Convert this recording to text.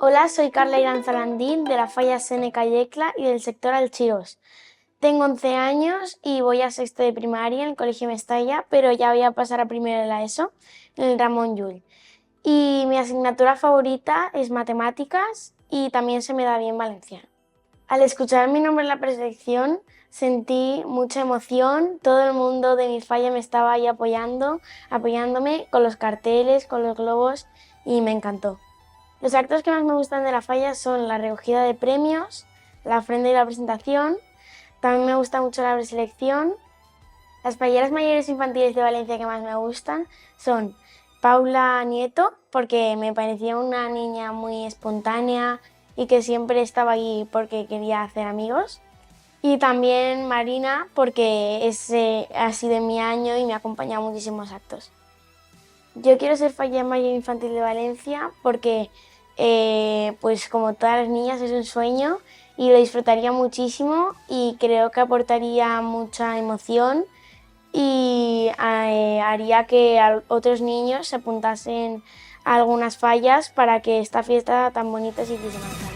Hola, soy Carla Iranzalandín de la Falla Seneca Yecla y del sector Alchirós. Tengo 11 años y voy a sexto de primaria en el Colegio Mestalla, pero ya voy a pasar a primero de la ESO en el Ramón Llull. Y mi asignatura favorita es matemáticas y también se me da bien valenciano. Al escuchar mi nombre en la preselección sentí mucha emoción, todo el mundo de mi falla me estaba ahí apoyándome con los carteles, con los globos y me encantó. Los actos que más me gustan de la falla son la recogida de premios, la ofrenda y la presentación. También me gusta mucho la preselección. Las falleras mayores infantiles de Valencia que más me gustan son Paula Nieto, porque me parecía una niña muy espontánea y que siempre estaba ahí porque quería hacer amigos. Y también Marina, porque ha sido mi año y me ha acompañado a muchísimos actos. Yo quiero ser fallera mayor infantil de Valencia porque, pues como todas las niñas, es un sueño y lo disfrutaría muchísimo y creo que aportaría mucha emoción y haría que otros niños se apuntasen a algunas fallas para que esta fiesta tan bonita se hiciese más grande.